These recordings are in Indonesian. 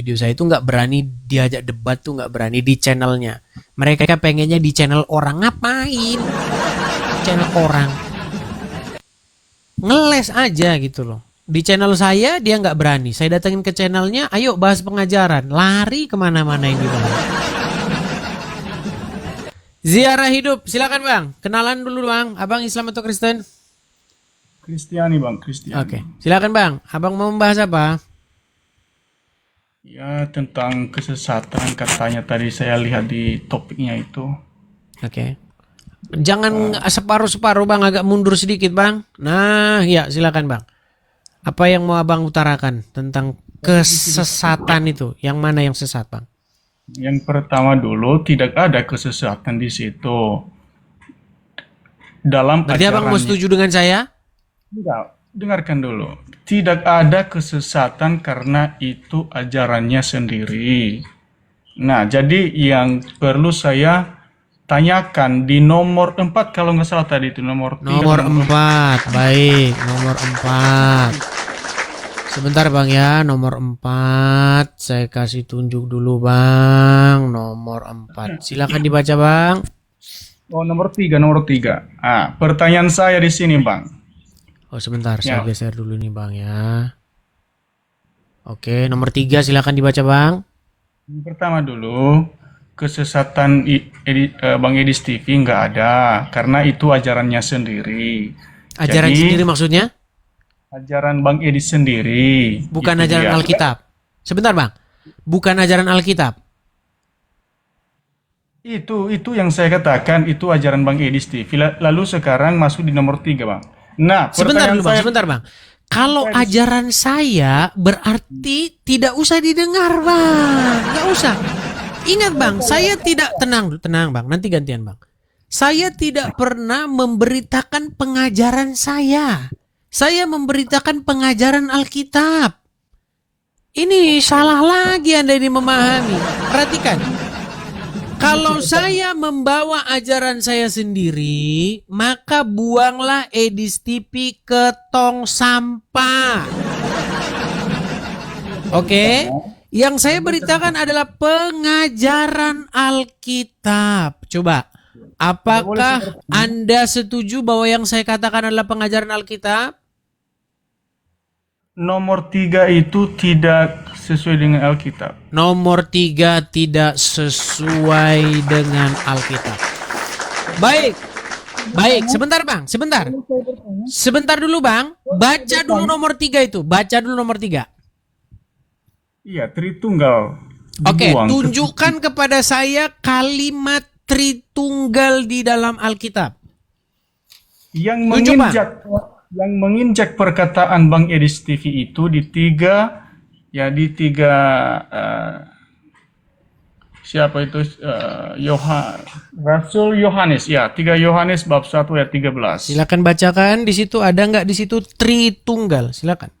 video saya itu nggak berani diajak debat tuh, nggak berani di channelnya. Mereka pengennya di channel orang. Ngapain? Channel orang. Ngeles aja gitu loh. Di channel saya dia nggak berani. Saya datengin ke channelnya, ayo bahas pengajaran. Lari kemana-mana yang dibahas. Ziarah hidup, silakan bang. Kenalan dulu bang. Abang Islam atau Kristen? Kristiani bang, Kristiani. Oke, silakan bang. Abang mau membahas apa? Ya tentang kesesatan katanya tadi saya lihat di topiknya itu. Oke. Jangan separuh-separuh bang, agak mundur sedikit bang. Nah, ya silakan bang. Apa yang mau abang utarakan tentang kesesatan itu? Yang mana yang sesat bang? Yang pertama dulu, tidak ada kesesatan di situ. Dalam Berarti abang mau setuju dengan saya? Tidak, dengarkan dulu. Tidak ada kesesatan karena itu ajarannya sendiri. Nah, jadi yang perlu saya tanyakan di nomor 4 kalau nggak salah tadi itu nomor 3. Nomor 4, baik. Nomor 4. Sebentar bang ya, nomor 4. Saya kasih tunjuk dulu bang. Nomor 4. Silakan dibaca bang. Oh, nomor 3. Ah, pertanyaan saya di sini, Bang. Oh sebentar, saya Ya. geser dulu nih bang ya. Oke, nomor 3 silakan dibaca bang. Yang pertama dulu, kesesatan Bang Edis TV nggak ada, karena itu ajarannya sendiri. Ajaran Jadi, sendiri maksudnya? ajaran Bang Edis sendiri. Bukan Itu ajaran dia. Alkitab. Sebentar bang, bukan ajaran Alkitab. Itu yang saya katakan, itu ajaran Bang Edis TV. Lalu sekarang masuk di nomor 3, Bang. Nah, Sebentar dulu bang, saya, sebentar bang. Kalau ajaran saya berarti tidak usah didengar bang, nggak usah. Ingat bang, saya tidak tenang bang. Nanti gantian bang. Saya tidak pernah memberitakan pengajaran saya. Saya memberitakan pengajaran Alkitab. Ini salah lagi Anda ini memahami. Perhatikan. Kalau saya membawa ajaran saya sendiri, maka buanglah Edis TV ke tong sampah. Oke? Yang saya beritakan adalah pengajaran Alkitab. Coba, apakah Anda setuju bahwa yang saya katakan adalah pengajaran Alkitab? nomor 3 itu tidak sesuai dengan Alkitab. Nomor 3 tidak sesuai dengan Alkitab. Baik. Baik, sebentar bang, sebentar. Sebentar dulu bang, baca dulu nomor 3 itu. Baca dulu nomor 3. Iya, Tritunggal. Oke, dibuang. tunjukkan kepada saya kalimat Tritunggal di dalam Alkitab. Yang Tunjuk, menginjak perkataan Bang Edis TV itu di 3 siapa itu Rasul Yohanes ya, 3 Yohanes bab 1 ayat 13. Silakan bacakan di situ, ada nggak di situ Tritunggal? Silakan.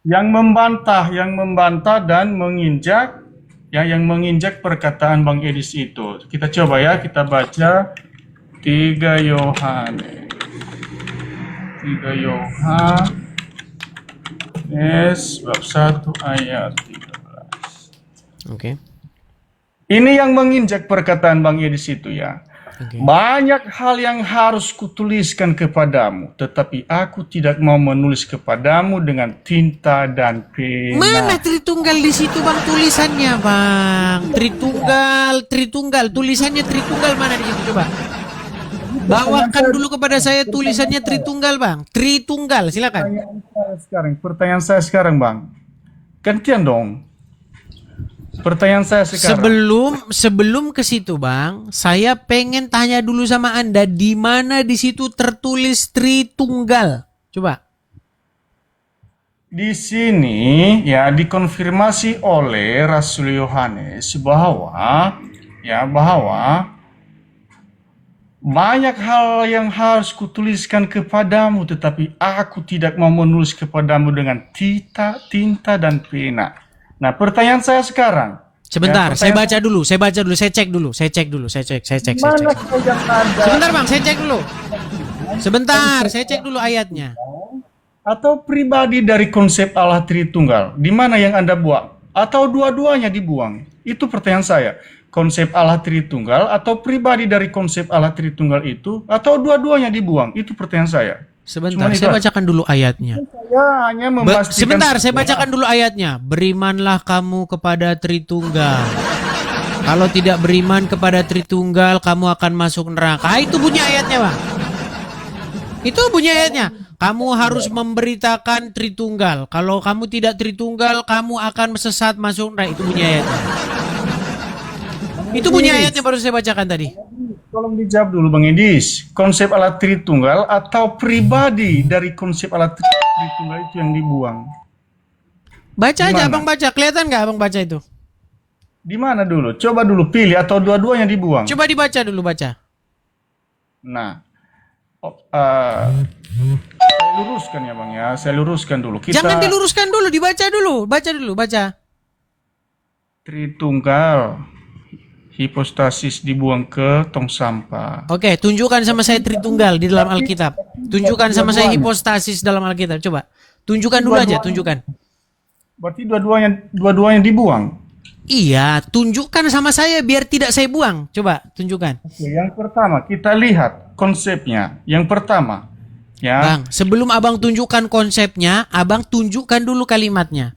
Yang membantah dan menginjak yang menginjak perkataan Bang Edis itu. Kita coba ya, kita baca 3 Yohanes bab 1 ayat 13. Oke. Ini yang menginjak perkataan Bang Edis itu ya. Oke. Banyak hal yang harus kutuliskan kepadamu, tetapi aku tidak mau menulis kepadamu dengan tinta dan pena. Mana Tritunggal di situ bang tulisannya bang? Tritunggal, tulisannya Tritunggal mana di situ coba? Bawakan dulu kepada saya tulisannya Tritunggal bang. Tritunggal, silakan. Pertanyaan saya sekarang Bang. Gantian dong. Pertanyaan saya sekarang. Sebelum ke situ bang, saya pengen tanya dulu sama Anda di mana di situ tertulis Tritunggal. Coba. Di sini ya dikonfirmasi oleh Rasul Yohanes bahwa banyak hal yang harus kutuliskan kepadamu, tetapi aku tidak mau menulis kepadamu dengan tinta dan pena. Nah, pertanyaan saya sekarang. Sebentar, Ya, saya baca dulu, saya cek dulu. Mana yang ada Sebentar bang, saya cek dulu. Sebentar, saya cek dulu ayatnya. atau pribadi dari konsep Allah Tritunggal? Di mana yang Anda buat? atau dua-duanya dibuang? Itu pertanyaan saya. Konsep Allah Tritunggal atau pribadi dari konsep Allah Tritunggal itu atau dua-duanya dibuang? Itu pertanyaan saya. Sebentar, Cuma saya itu. bacakan dulu ayatnya. Saya hanya memastikan. Sebentar, saya bacakan dulu ayatnya. Berimanlah kamu kepada Tritunggal. Kalau tidak beriman kepada Tritunggal, kamu akan masuk neraka. Itu bunyi ayatnya, Bang. Itu bunyi ayatnya. Kamu harus memberitakan Tritunggal. Kalau kamu tidak Tritunggal, kamu akan sesat masuk neraka. Itu bunyi ayatnya. Itu bunyi ayatnya baru saya bacakan tadi. Tolong dijawab dulu Bang Edis. Konsep Allah Tritunggal atau pribadi dari konsep Allah Tritunggal itu yang dibuang? Baca aja, Gimana? Abang baca. Kelihatan nggak Abang baca itu? Di mana dulu? Coba dulu pilih atau dua-duanya dibuang. Coba dibaca dulu, baca. Nah, saya luruskan ya Bang ya. Saya luruskan dulu. Jangan diluruskan dulu, dibaca dulu. Baca dulu, baca. Tritunggal, hipostasis dibuang ke tong sampah. Oke, tunjukkan sama saya Tritunggal di dalam Alkitab. Tunjukkan sama saya hipostasis dalam Alkitab. Coba. Tunjukkan dulu aja, tunjukkan. Berarti dua-duanya dibuang. Iya, tunjukkan sama saya biar tidak saya buang. Coba, tunjukkan. Oke, yang pertama kita lihat konsepnya. Yang pertama, ya. Bang, sebelum Abang tunjukkan konsepnya, Abang tunjukkan dulu kalimatnya.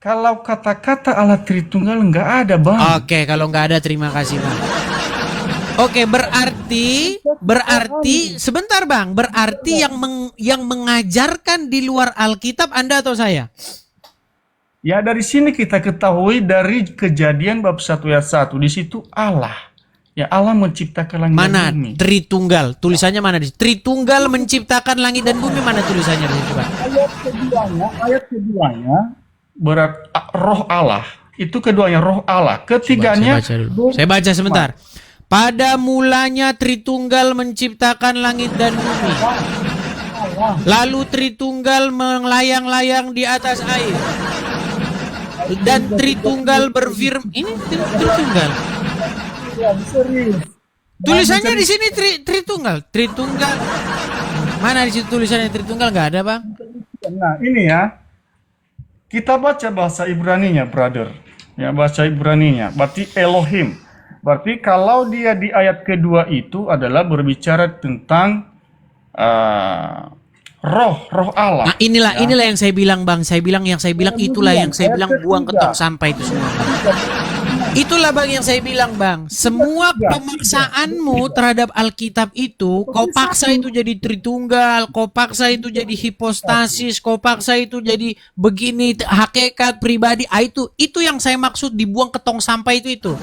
Kalau kata-kata Allah Tritunggal nggak ada, Bang. Oke, kalau nggak ada terima kasih, Bang. Oke, berarti sebentar, Bang. Berarti yang mengajarkan di luar Alkitab Anda atau saya? Ya, dari sini kita ketahui dari Kejadian bab 1 ayat 1. Di situ Allah. Ya, Allah menciptakan langit Mana dan bumi. Tritunggal? Tulisannya mana di? Tritunggal menciptakan langit dan bumi, mana tulisannya di situ, Bang? Ayat keduanya berat roh Allah. Itu keduanya roh Allah. Ketiganya Saya baca dulu. Saya baca sebentar. Pada mulanya Tritunggal menciptakan langit dan bumi. Lalu Tritunggal melayang-layang di atas air. Dan Tritunggal berfirman, ini Tritunggal. Tulisannya di sini Tritunggal. Tritunggal. Mana di situ tulisannya Tritunggal? Nggak ada, Bang. Nah, ini ya. Kita baca bahasa Ibraninya, brother. Ya, bahasa Ibraninya. Berarti Elohim. Berarti kalau dia di ayat kedua itu adalah berbicara tentang roh Allah. Nah, inilah yang saya bilang, Bang. Itulah yang saya bilang buang ke tong sampah itu semua, Bang. Itulah, Bang, yang saya bilang, Bang. Semua pemaksaanmu terhadap Alkitab itu, kau paksa itu jadi Tritunggal, kau paksa itu jadi hipostasis, kau paksa itu jadi begini, hakikat pribadi. Itu yang saya maksud dibuang ke tong sampah itu.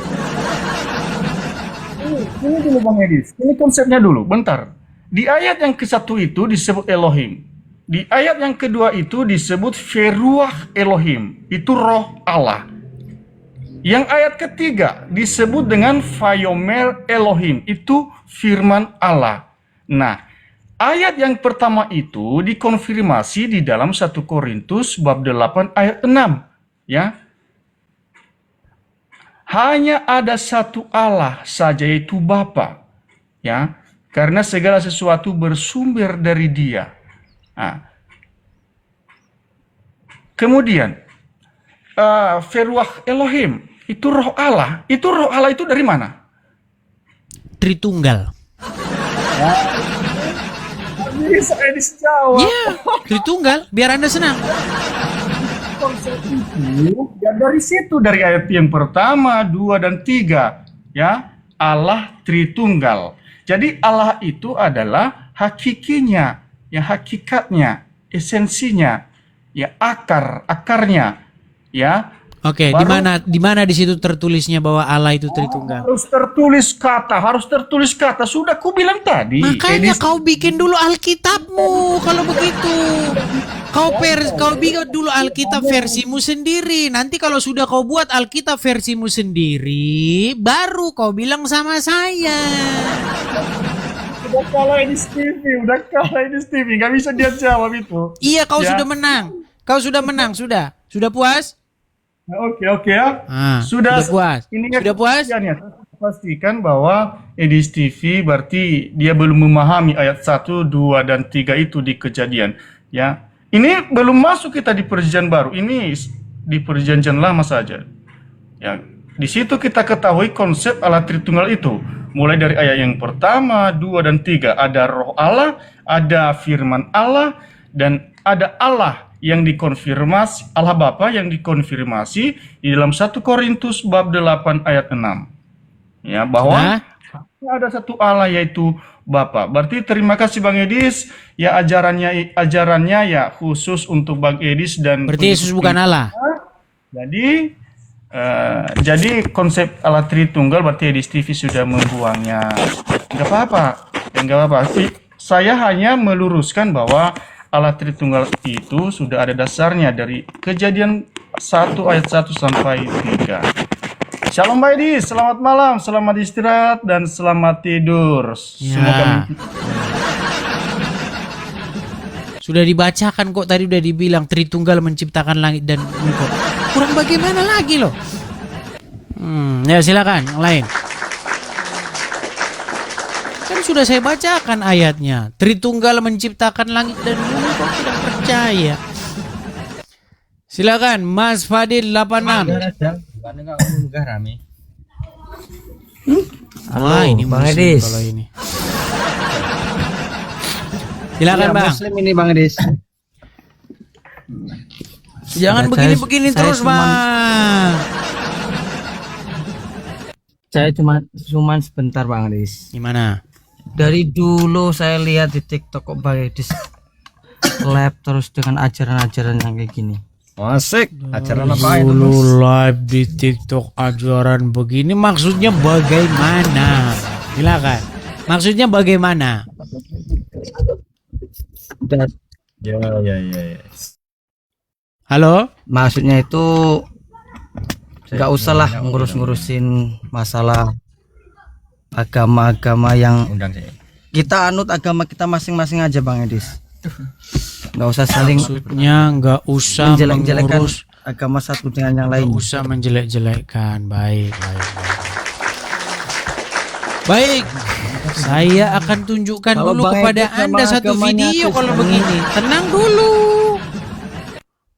Ini dulu Bang Edis. Ini konsepnya dulu, bentar. Di ayat yang ke-1 itu disebut Elohim. Di ayat yang kedua itu disebut Feruah Elohim. Itu roh Allah. Yang ayat ketiga disebut dengan Vayomer Elohim. Itu firman Allah. Nah, ayat yang pertama itu dikonfirmasi di dalam 1 Korintus bab 8 ayat 6. Ya. Hanya ada satu Allah saja, yaitu Bapa. Ya. Karena segala sesuatu bersumber dari Dia. Nah. Kemudian, Feruah Elohim, itu roh Allah. Itu roh Allah itu dari mana? Tritunggal. Bisa dijawab. Iya, Tritunggal, biar Anda senang. Konsep itu ya dari situ, dari ayat yang pertama, 2 dan 3. Ya, Allah Tritunggal. Jadi Allah itu adalah hakikinya, ya hakikatnya, esensinya, ya akarnya, ya. Oke, di mana di situ tertulisnya bahwa Allah itu Tritunggal? Harus tertulis kata. Sudah ku bilang tadi. Makanya kau bikin dulu Alkitabmu kalau begitu. Kau bikin dulu Alkitab versimu sendiri. Nanti kalau sudah kau buat Alkitab versimu sendiri, baru kau bilang sama saya. Udah kalah ini Stevie, nggak bisa dia jawab itu. Iya, kau Ya. sudah menang. Sudah puas? Oke ya. Sudah puas. Sudah puas? Pastikan bahwa Edis TV berarti dia belum memahami ayat 1, 2 dan 3 itu di Kejadian, ya. Ini belum masuk kita di Perjanjian Baru. Ini di Perjanjian Lama saja. Ya, di situ kita ketahui konsep Allah Tritunggal itu. Mulai dari ayat yang pertama, 2 dan 3 ada Roh Allah, ada Firman Allah, dan ada Allah yang dikonfirmasi, Allah Bapa yang dikonfirmasi di dalam 1 Korintus bab 8 ayat 6. Ya, bahwa ada satu Allah yaitu Bapa. Berarti terima kasih Bang Edis, ya ajarannya ya khusus untuk Bang Edis dan Berarti Yesus bukan Allah. Jadi konsep Allah Tritunggal berarti Edis TV sudah membuangnya. Nggak apa-apa, nggak apa-apa. Saya hanya meluruskan bahwa Allah Tritunggal itu sudah ada dasarnya dari Kejadian 1 ayat 1 sampai 3. Shalom Mbak Edis, selamat malam, selamat istirahat dan selamat tidur. Semoga sudah dibacakan kok, tadi udah dibilang Tritunggal menciptakan langit dan bumi kok. Kurang bagaimana lagi loh? Ya silakan yang lain. Kan sudah saya bacakan ayatnya. Tritunggal menciptakan langit dan bumi kok tidak percaya. Silakan Mas Fadil 86. Wah, ini Bang Muslim Edis. kalau ini. Silakan Bang. Muslim ini Bang Edis. Jangan begini-begini saya terus Bang. Saya cuman sebentar Bang Edis. Gimana? Dari dulu saya lihat di TikTok kok Bang Edis lab terus dengan ajaran-ajaran yang kayak gini. Asik, acara apa itu? Dulu live di TikTok ajaran begini maksudnya bagaimana? Silakan. Maksudnya bagaimana? Ya. Halo? Maksudnya itu nggak usah lah ngurus-ngurusin masalah agama-agama yang Undang saya. kita anut agama kita masing-masing aja Bang Edis. Nggak usah saling Maksudnya nggak usah menjelek-jelekan mengurus, agama satu dengan yang nggak lain. usah menjelek-jelekkan. Baik. Baik. Saya akan tunjukkan Kalau dulu Bang kepada Edis sama Anda satu agamanya video kalau Kristen. begini. Tenang dulu.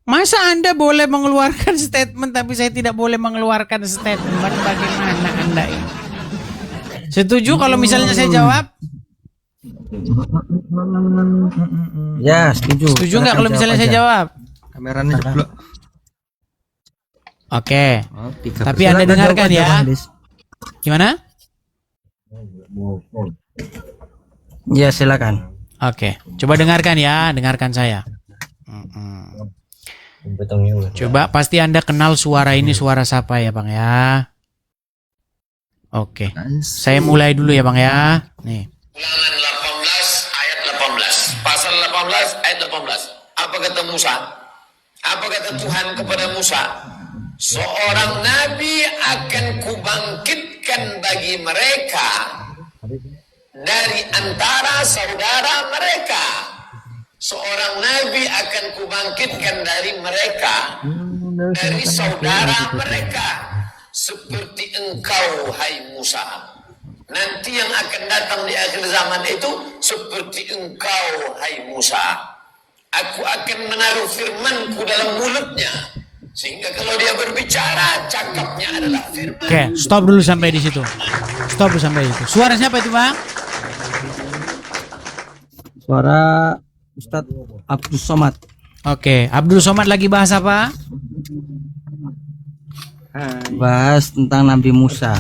Masa Anda boleh mengeluarkan statement tapi saya tidak boleh mengeluarkan statement? Bagaimana Anda ini? Setuju kalau misalnya saya jawab? Ya, setuju. Setuju nggak kalau misalnya saya jawab? Kameranya jeblok. Oke. Oh, Tapi Anda dengarkan ya. Gimana? Ya, silakan. Oke. Coba dengarkan ya. Dengarkan saya. Coba pasti Anda kenal suara ini, suara siapa ya Bang ya? Oke. Saya mulai dulu ya Bang ya. Nih. Ulangan 18 ayat 18. Pasal 18 ayat 18. Apa kata Musa? Apa kata Tuhan kepada Musa? Seorang nabi akan kubangkitkan bagi mereka dari antara saudara mereka. Seorang nabi akan kubangkitkan dari mereka, dari saudara mereka, seperti engkau, hai Musa. Nanti yang akan datang di akhir zaman itu seperti engkau, hai Musa. Aku akan menaruh firmanku dalam mulutnya, sehingga kalau dia berbicara, cakapnya adalah firman. Oke, stop dulu sampai di situ. Stop dulu sampai di situ. Suara siapa itu Bang? Suara Ustadz Abdul Somad. Oke, Abdul Somad lagi bahas apa? Bahas tentang Nabi Musa.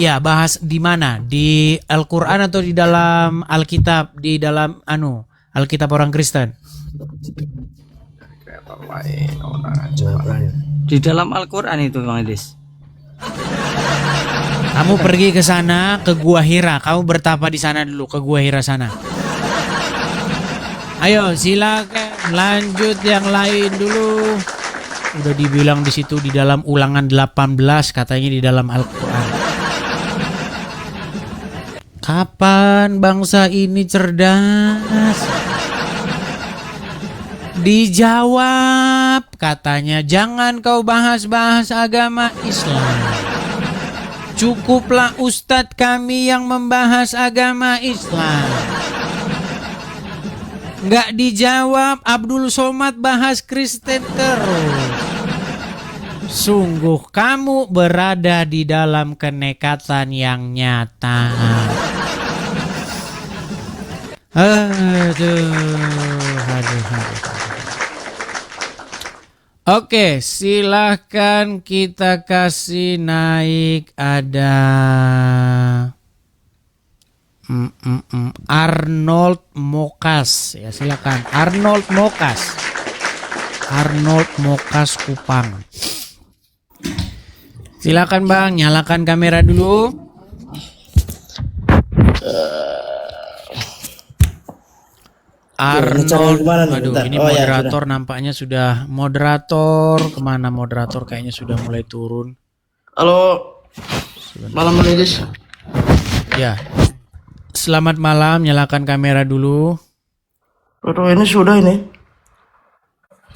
Ya, bahas di mana? Di Al-Qur'an atau di dalam Alkitab, di dalam Alkitab orang Kristen? Di dalam Al-Quran itu Bang Edis. Kamu pergi ke sana, ke Gua Hira. Kamu bertapa di sana dulu, ke Gua Hira sana. Ayo, silakan lanjut yang lain dulu. Udah dibilang di situ di dalam Ulangan 18 katanya di dalam Al-Qur'an. Kapan bangsa ini cerdas? Dijawab katanya, jangan kau bahas-bahas agama Islam. Cukuplah ustadz kami yang membahas agama Islam. Nggak dijawab, Abdul Somad bahas Kristen terus. Sungguh kamu berada di dalam kenekatan yang nyata. Aduh. Oke, silahkan kita kasih naik ada Arnold Mokas. Ya, silakan Arnold Mokas. Arnold Mokas Kupang. Silakan Bang, nyalakan kamera dulu. Arnold, aduh ini moderator nampaknya sudah moderator kemana moderator kayaknya sudah mulai turun. Halo, malam Medis. Ya, selamat malam, nyalakan kamera dulu. Aduh, ini sudah ini.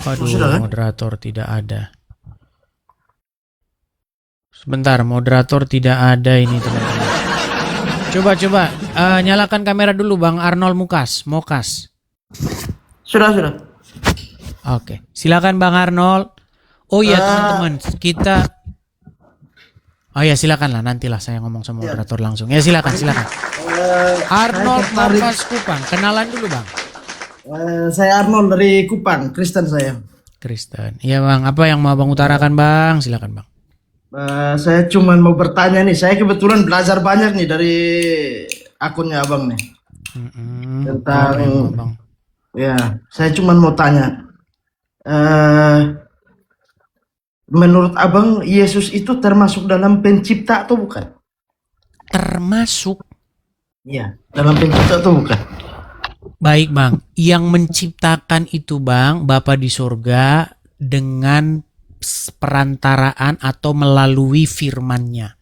Aduh, Sudah, kan? moderator tidak ada. Sebentar, moderator tidak ada ini teman-teman. Coba, nyalakan kamera dulu Bang Arnold Mokas. Sudah. Oke, silakan Bang Arnold. Oh iya teman-teman, kita. Oh ya silakan lah, nantilah saya ngomong sama moderator langsung. Ya silakan. Arnold Mokas Kupang, kenalan dulu Bang. Saya Arnold dari Kupang, Kristen saya. Kristen. Iya Bang, apa yang mau Bang utarakan Bang? Silakan Bang. Saya cuma mau bertanya nih, saya kebetulan belajar banyak nih dari akunnya Abang nih. Tentang Bang. ya, saya cuma mau tanya. Menurut Abang, Yesus itu termasuk dalam pencipta atau bukan? Termasuk. Iya, dalam pencipta atau bukan? Baik Bang, yang menciptakan itu Bang, Bapa di surga dengan perantaraan atau melalui firman-Nya.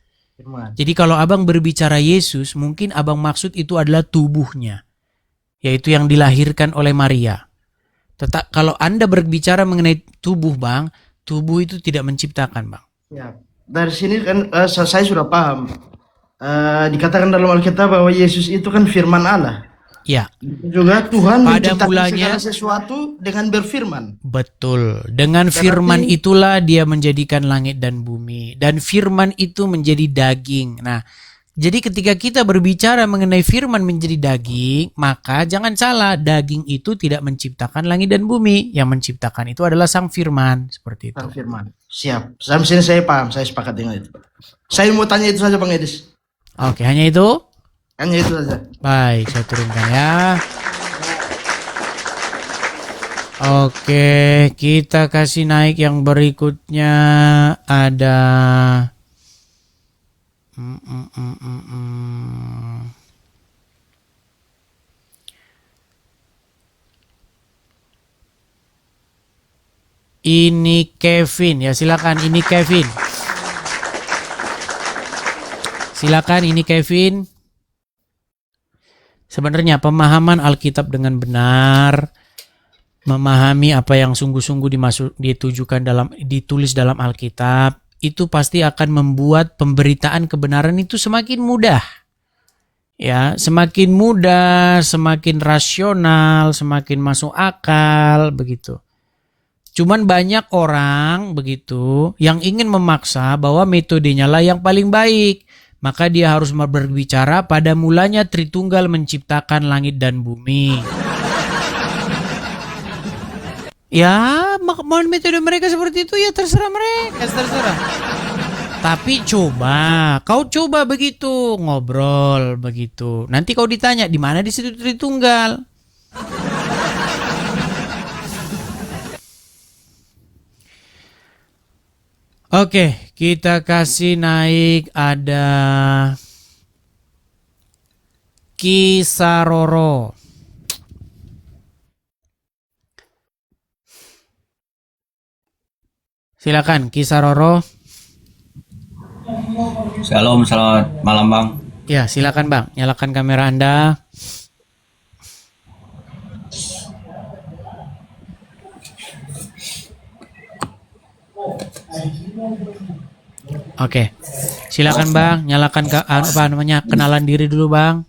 Jadi kalau Abang berbicara Yesus, mungkin Abang maksud itu adalah tubuhnya, yaitu yang dilahirkan oleh Maria. Tetap kalau Anda berbicara mengenai tubuh Bang, tubuh itu tidak menciptakan Bang. Ya, dari sini kan saya sudah paham. Dikatakan dalam Alkitab bahwa Yesus itu kan firman Allah. Ya. Juga Tuhan Pada menciptakan mulanya segala sesuatu dengan berfirman. betul. Dengan firman itulah dia menjadikan langit dan bumi. Dan firman itu menjadi daging. Nah, jadi ketika kita berbicara mengenai firman menjadi daging, maka jangan salah, daging itu tidak menciptakan langit dan bumi. Yang menciptakan itu adalah sang firman. Seperti itu. Sang firman. Siap. Sampai sini saya paham, saya sepakat dengan itu. Saya mau tanya itu saja Bang Edis. Oke, hanya itu? Hanya itu saja. Baik, saya turunkan ya. Oke, kita kasih naik yang berikutnya ada Ini Kevin ya, silakan ini Kevin. Silakan ini Kevin. Sebenarnya pemahaman Alkitab dengan benar, memahami apa yang sungguh-sungguh ditulis dalam Alkitab, itu pasti akan membuat pemberitaan kebenaran itu semakin mudah. Ya, semakin mudah, semakin rasional, semakin masuk akal, begitu. Cuman banyak orang begitu yang ingin memaksa bahwa metodenya lah yang paling baik. Maka dia harus berbicara pada mulanya Tritunggal menciptakan langit dan bumi. Ya, mohon metode mereka seperti itu ya terserah mereka, terserah. Tapi kau coba begitu, ngobrol begitu. Nanti kau ditanya di mana di situ Tritunggal. Oke, kita kasih naik ada Kisaroro. Silakan Kisaroro. Shalom, selamat malam Bang. Ya, silakan Bang, nyalakan kamera Anda. Oke, silakan Bang, nyalakan kenalan diri dulu Bang.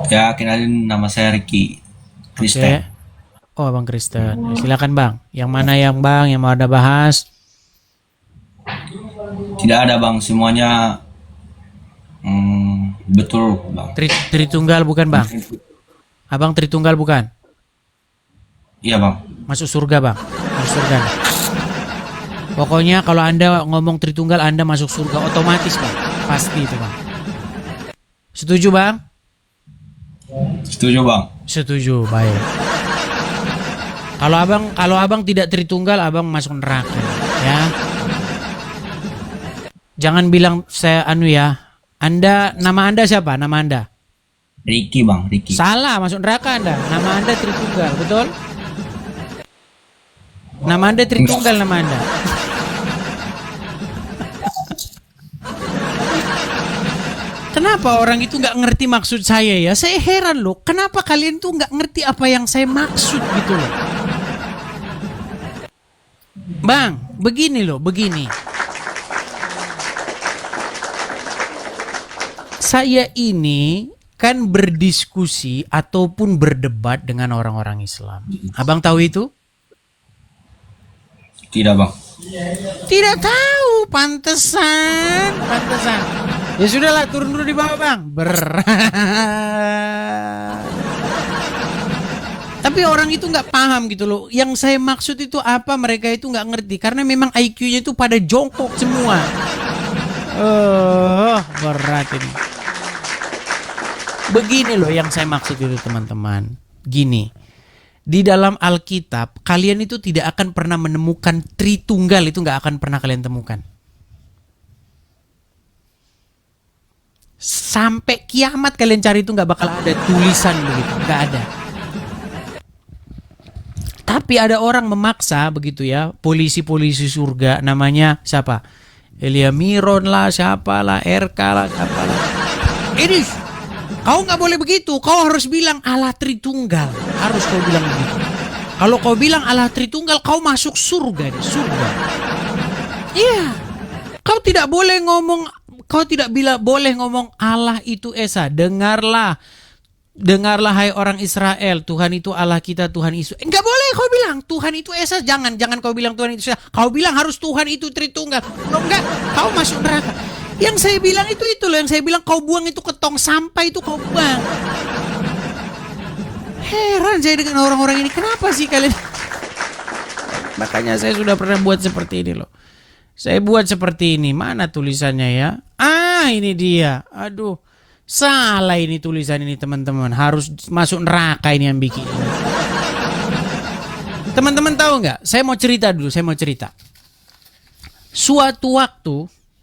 Ya, kenalin nama saya Ricky Kristen. Oh, Bang Kristen. Silakan Bang. Yang mana yang Bang yang mau Anda bahas? Tidak ada bang, semuanya betul bang. Tritunggal bukan bang? Abang Tritunggal bukan? Iya bang. Masuk surga bang, masuk surga. Pokoknya kalau Anda ngomong Tritunggal, Anda masuk surga otomatis bang, pasti itu bang. Setuju bang? Setuju bang. Setuju, baik. Kalau abang tidak Tritunggal, abang masuk neraka, ya. Jangan bilang saya ya. Nama Anda siapa? Nama Anda? Ricky bang, Ricky. Salah, masuk neraka Anda. Nama Anda Tritunggal, betul? Nama Anda Tritunggal, nama Anda. Kenapa orang itu nggak ngerti maksud saya ya? Saya heran loh. Kenapa kalian tuh nggak ngerti apa yang saya maksud gitu loh? Bang, begini loh, begini. Saya ini kan berdiskusi ataupun berdebat dengan orang-orang Islam. Abang tahu itu? Tidak bang. Tidak tahu, pantesan. Ya sudahlah, turun dulu di bawah bang. Berat. Tapi orang itu nggak paham gitu loh. Yang saya maksud itu apa, mereka itu nggak ngerti. Karena memang IQ-nya itu pada jongkok semua. Berat ini. Begini loh yang saya maksud itu teman-teman. Gini. Di dalam Alkitab, kalian itu tidak akan pernah menemukan Tritunggal, itu nggak akan pernah kalian temukan. Sampai kiamat kalian cari itu nggak bakal ada tulisan begitu, nggak ada. Tapi ada orang memaksa begitu ya, polisi-polisi surga, namanya siapa? Elia Miron lah, siapa lah, RK lah, siapa lah. Ini kau nggak boleh begitu, kau harus bilang Allah Tritunggal, harus kau bilang begitu. Kalau kau bilang Allah Tritunggal, kau masuk surga di surga. Iya, kau tidak boleh ngomong. Kau tidak boleh ngomong Allah itu Esa. Dengarlah hai orang Israel, Tuhan itu Allah kita, Tuhan Yesus. Enggak boleh kau bilang Tuhan itu Esa. Jangan kau bilang Tuhan itu Esa. Kau bilang harus Tuhan itu Tritunggal. Kalau enggak, kau masuk neraka. Yang saya bilang itu loh, yang saya bilang kau buang itu ke tong sampah, itu kau buang. Heran saya dengan orang-orang ini. Kenapa sih kalian? Makanya saya sudah pernah buat seperti ini loh. Saya buat seperti ini. Mana tulisannya ya? Ini dia. Aduh. Salah ini tulisan ini teman-teman. Harus masuk neraka ini yang bikin. Teman-teman tahu nggak? Saya mau cerita dulu. Suatu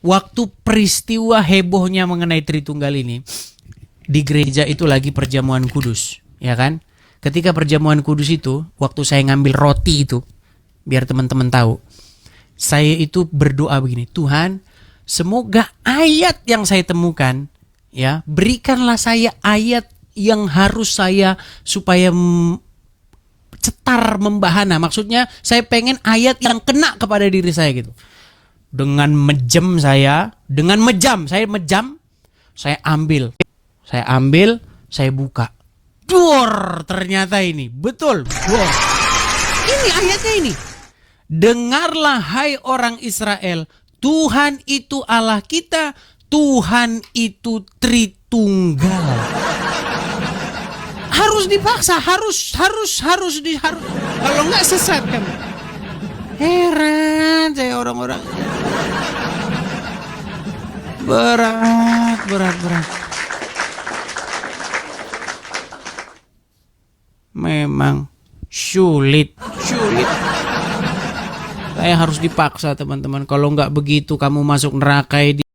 waktu peristiwa hebohnya mengenai Tritunggal ini, di gereja itu lagi perjamuan kudus. Ya kan? Ketika perjamuan kudus itu, waktu saya ngambil roti itu, biar teman-teman tahu, saya itu berdoa begini, Tuhan, semoga ayat yang saya temukan, ya, berikanlah saya ayat yang harus saya supaya cetar membahana. Maksudnya saya pengen ayat yang kena kepada diri saya gitu. Dengan mejam, saya ambil, saya buka. Dor, ternyata ini betul. Dor. Ini ayatnya ini. Dengarlah hai orang Israel, Tuhan itu Allah kita, Tuhan itu Tritunggal. Harus dipaksa, harus. Kalau enggak sesat kan. Heran saya orang-orang. Berat. Memang sulit. Saya harus dipaksa teman-teman. Kalau nggak begitu kamu masuk neraka